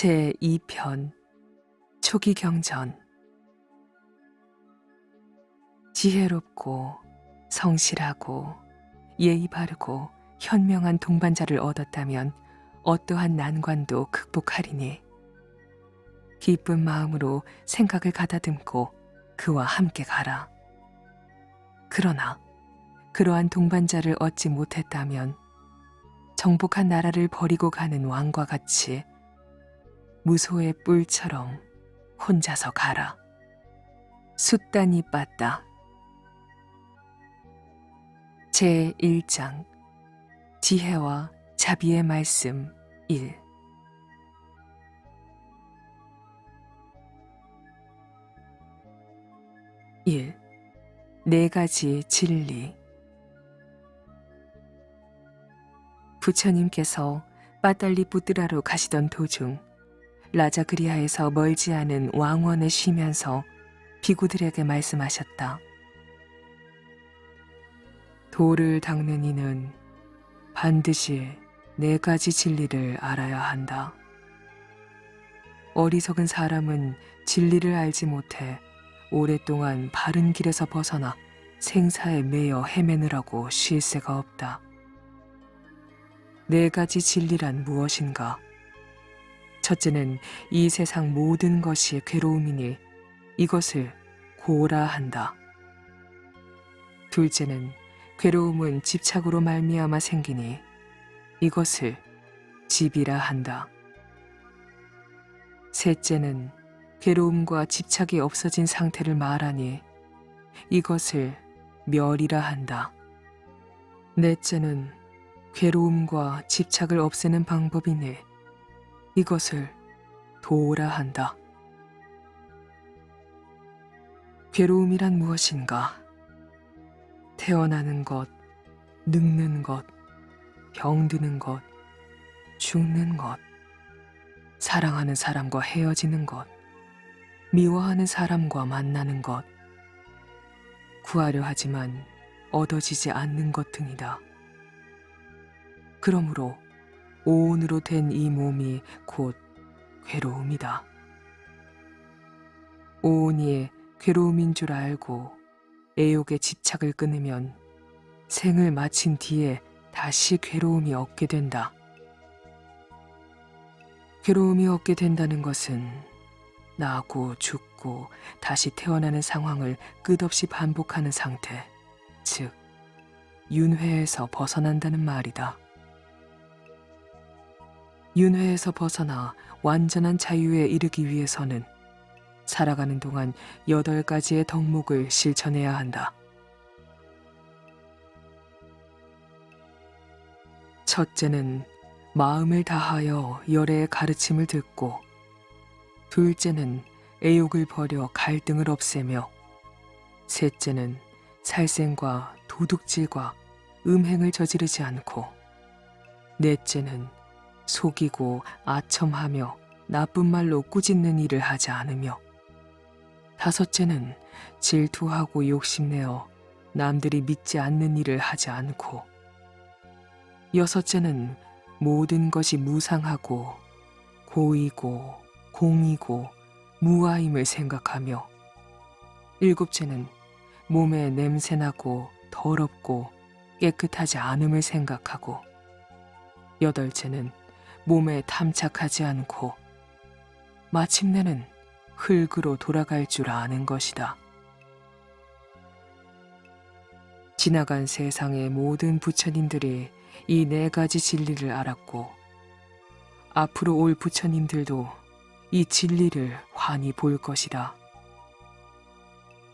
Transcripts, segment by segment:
제2편 초기경전. 지혜롭고 성실하고 예의 바르고 현명한 동반자를 얻었다면 어떠한 난관도 극복하리니 기쁜 마음으로 생각을 가다듬고 그와 함께 가라. 그러나 그러한 동반자를 얻지 못했다면 정복한 나라를 버리고 가는 왕과 같이 무소의 뿔처럼 혼자서 가라. 숫단이 빠따. 제1장 지혜와 자비의 말씀 1. 1. 네 가지 진리. 부처님께서 빠달리부뜨라로 가시던 도중 라자그리아에서 멀지 않은 왕원에 쉬면서 비구들에게 말씀하셨다. 도를 닦는 이는 반드시 네 가지 진리를 알아야 한다. 어리석은 사람은 진리를 알지 못해 오랫동안 바른 길에서 벗어나 생사에 매여 헤매느라고 쉴 새가 없다. 네 가지 진리란 무엇인가? 첫째는 이 세상 모든 것이 괴로움이니 이것을 고라 한다. 둘째는 괴로움은 집착으로 말미암아 생기니 이것을 집이라 한다. 셋째는 괴로움과 집착이 없어진 상태를 말하니 이것을 멸이라 한다. 넷째는 괴로움과 집착을 없애는 방법이니 이것을 도라 한다. 괴로움이란 무엇인가? 태어나는 것, 늙는 것, 병드는 것, 죽는 것, 사랑하는 사람과 헤어지는 것, 미워하는 사람과 만나는 것, 구하려 하지만 얻어지지 않는 것 등이다. 그러므로 오온으로 된 이 몸이 곧 괴로움이다. 오온이 괴로움인 줄 알고 애욕의 집착을 끊으면 생을 마친 뒤에 다시 괴로움이 없게 된다. 괴로움이 없게 된다는 것은 나고 죽고 다시 태어나는 상황을 끝없이 반복하는 상태, 즉 윤회에서 벗어난다는 말이다. 윤회에서 벗어나 완전한 자유에 이르기 위해서는 살아가는 동안 8가지의 덕목을 실천해야 한다. 첫째는 마음을 다하여 열애의 가르침을 듣고, 둘째는 애욕을 버려 갈등을 없애며, 셋째는 살생과 도둑질과 음행을 저지르지 않고, 넷째는 속이고 아첨하며 나쁜 말로 꾸짖는 일을 하지 않으며, 다섯째는 질투하고 욕심내어 남들이 믿지 않는 일을 하지 않고, 여섯째는 모든 것이 무상하고 고이고 공이고 무아임을 생각하며, 일곱째는 몸에 냄새나고 더럽고 깨끗하지 않음을 생각하고, 여덟째는 몸에 탐착하지 않고, 마침내는 흙으로 돌아갈 줄 아는 것이다. 지나간 세상의 모든 부처님들이 이 네 가지 진리를 알았고, 앞으로 올 부처님들도 이 진리를 환히 볼 것이다.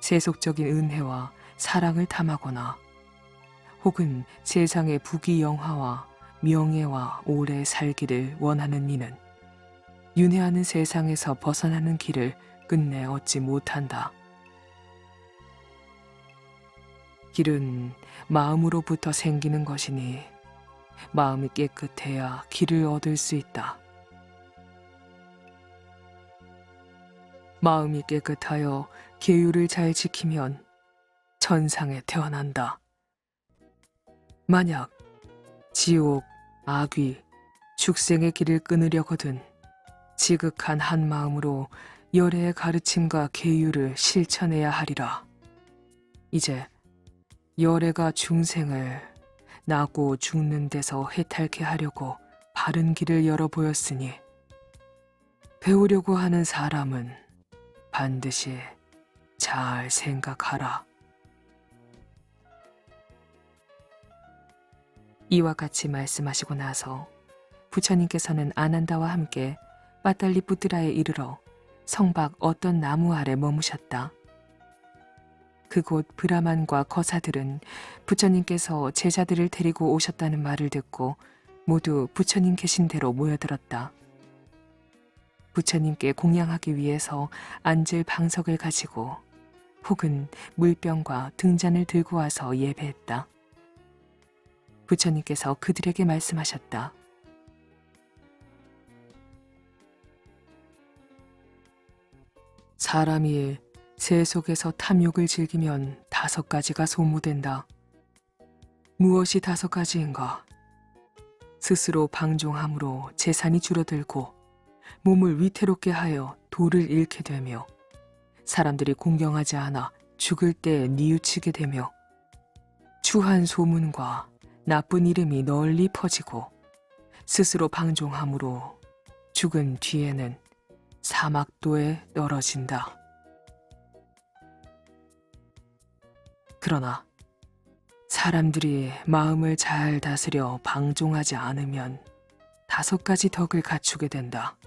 세속적인 은혜와 사랑을 탐하거나 혹은 세상의 부귀영화와 명예와 오래 살기를 원하는 이는 윤회하는 세상에서 벗어나는 길을 끝내 얻지 못한다. 길은 마음으로부터 생기는 것이니 마음이 깨끗해야 길을 얻을 수 있다. 마음이 깨끗하여 계율을 잘 지키면 천상에 태어난다. 만약 지옥, 악귀, 축생의 길을 끊으려거든 지극한 한 마음으로 열애의 가르침과 계율을 실천해야 하리라. 이제 열애가 중생을 나고 죽는 데서 해탈케 하려고 바른 길을 열어 보였으니 배우려고 하는 사람은 반드시 잘 생각하라. 이와 같이 말씀하시고 나서 부처님께서는 아난다와 함께 빠달리푸트라에 이르러 성밖 어떤 나무 아래 머무셨다. 그곳 브라만과 거사들은 부처님께서 제자들을 데리고 오셨다는 말을 듣고 모두 부처님 계신 대로 모여들었다. 부처님께 공양하기 위해서 앉을 방석을 가지고 혹은 물병과 등잔을 들고 와서 예배했다. 부처님께서 그들에게 말씀하셨다. 사람이 새 속에서 탐욕을 즐기면 5가지가 소모된다. 무엇이 5가지인가? 스스로 방종함으로 재산이 줄어들고 몸을 위태롭게 하여 도를 잃게 되며 사람들이 공경하지 않아 죽을 때 뉘우치게 되며 추한 소문과 나쁜 이름이 널리 퍼지고 스스로 방종함으로 죽은 뒤에는 사막도에 떨어진다. 그러나 사람들이 마음을 잘 다스려 방종하지 않으면 5가지 덕을 갖추게 된다.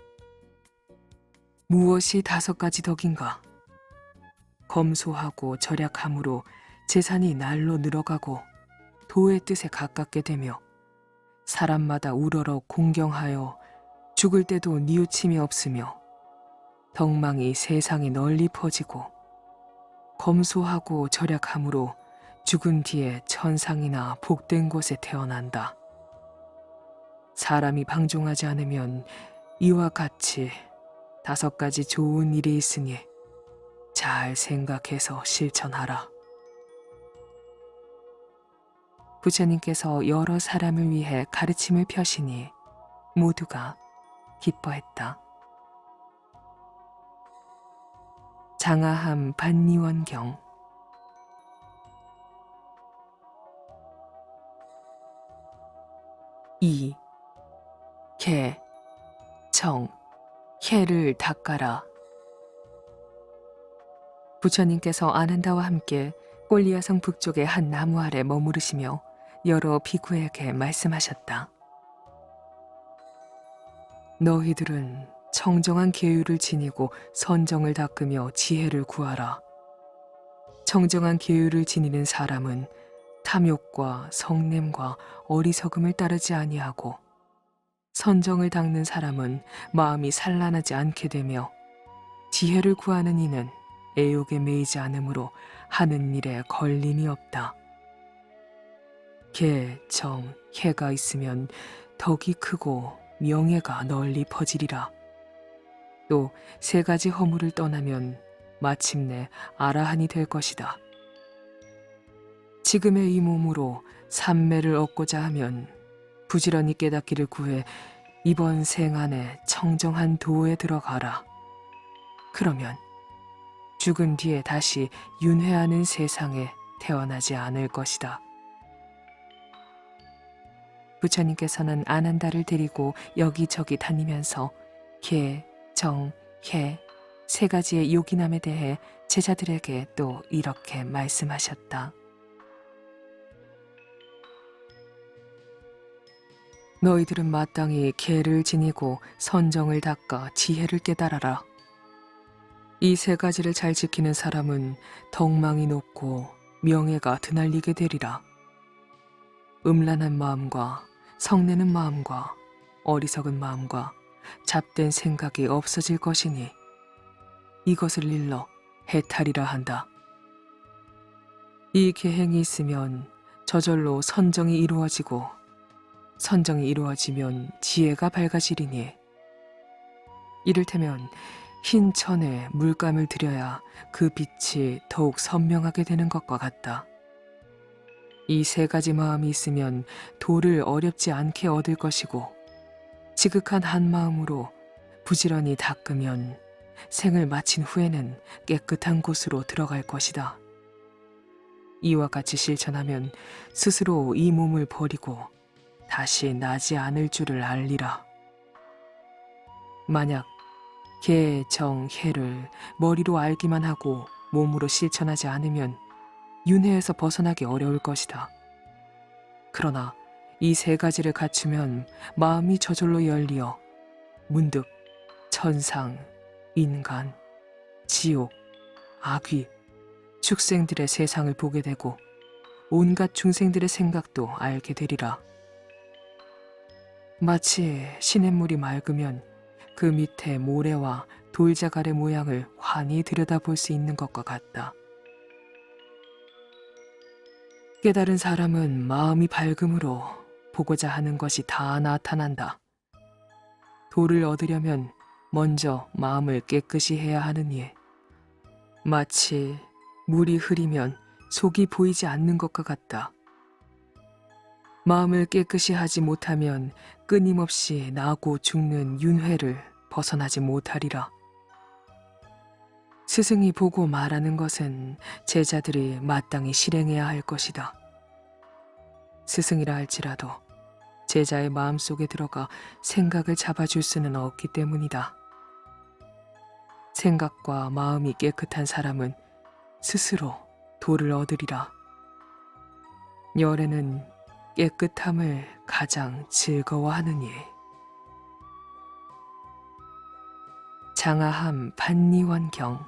무엇이 5가지 덕인가? 검소하고 절약함으로 재산이 날로 늘어가고 도의 뜻에 가깝게 되며 사람마다 우러러 공경하여 죽을 때도 뉘우침이 없으며 덕망이 세상에 널리 퍼지고 검소하고 절약함으로 죽은 뒤에 천상이나 복된 곳에 태어난다. 사람이 방종하지 않으면 이와 같이 5가지 좋은 일이 있으니 잘 생각해서 실천하라. 부처님께서 여러 사람을 위해 가르침을 펴시니 모두가 기뻐했다. 장하함 반니원경. 이 개, 정, 해를 닦아라. 부처님께서 아난다와 함께 꼴리아성 북쪽의 한 나무 아래 머무르시며 여러 비구에게 말씀하셨다. 너희들은 청정한 계율을 지니고 선정을 닦으며 지혜를 구하라. 청정한 계율을 지니는 사람은 탐욕과 성냄과 어리석음을 따르지 아니하고 선정을 닦는 사람은 마음이 산란하지 않게 되며 지혜를 구하는 이는 애욕에 매이지 않으므로 하는 일에 걸림이 없다. 개, 정, 해가 있으면 덕이 크고 명예가 널리 퍼지리라. 또 3가지 허물을 떠나면 마침내 아라한이 될 것이다. 지금의 이 몸으로 삼매를 얻고자 하면 부지런히 깨닫기를 구해 이번 생 안에 청정한 도에 들어가라. 그러면 죽은 뒤에 다시 윤회하는 세상에 태어나지 않을 것이다. 부처님께서는 아난다를 데리고 여기저기 다니면서 개, 정, 해 3가지의 요기남에 대해 제자들에게 또 이렇게 말씀하셨다. 너희들은 마땅히 계를 지니고 선정을 닦아 지혜를 깨달아라. 이 3가지를 잘 지키는 사람은 덕망이 높고 명예가 드날리게 되리라. 음란한 마음과 성내는 마음과 어리석은 마음과 잡된 생각이 없어질 것이니 이것을 일러 해탈이라 한다. 이 계행이 있으면 저절로 선정이 이루어지고 선정이 이루어지면 지혜가 밝아지리니 이를테면 흰 천에 물감을 들여야 그 빛이 더욱 선명하게 되는 것과 같다. 이 3가지 마음이 있으면 도를 어렵지 않게 얻을 것이고 지극한 한 마음으로 부지런히 닦으면 생을 마친 후에는 깨끗한 곳으로 들어갈 것이다. 이와 같이 실천하면 스스로 이 몸을 버리고 다시 나지 않을 줄을 알리라. 만약 개, 정, 해를 머리로 알기만 하고 몸으로 실천하지 않으면 윤회에서 벗어나기 어려울 것이다. 그러나 이 세 가지를 갖추면 마음이 저절로 열리어 문득 천상, 인간, 지옥, 악귀, 축생들의 세상을 보게 되고 온갖 중생들의 생각도 알게 되리라. 마치 시냇물이 맑으면 그 밑에 모래와 돌자갈의 모양을 환히 들여다볼 수 있는 것과 같다. 깨달은 사람은 마음이 밝음으로 보고자 하는 것이 다 나타난다. 도를 얻으려면 먼저 마음을 깨끗이 해야 하느니 마치 물이 흐리면 속이 보이지 않는 것과 같다. 마음을 깨끗이 하지 못하면 끊임없이 나고 죽는 윤회를 벗어나지 못하리라. 스승이 보고 말하는 것은 제자들이 마땅히 실행해야 할 것이다. 스승이라 할지라도 제자의 마음속에 들어가 생각을 잡아줄 수는 없기 때문이다. 생각과 마음이 깨끗한 사람은 스스로 도를 얻으리라. 열애는 깨끗함을 가장 즐거워하느니. 장하함 반니원경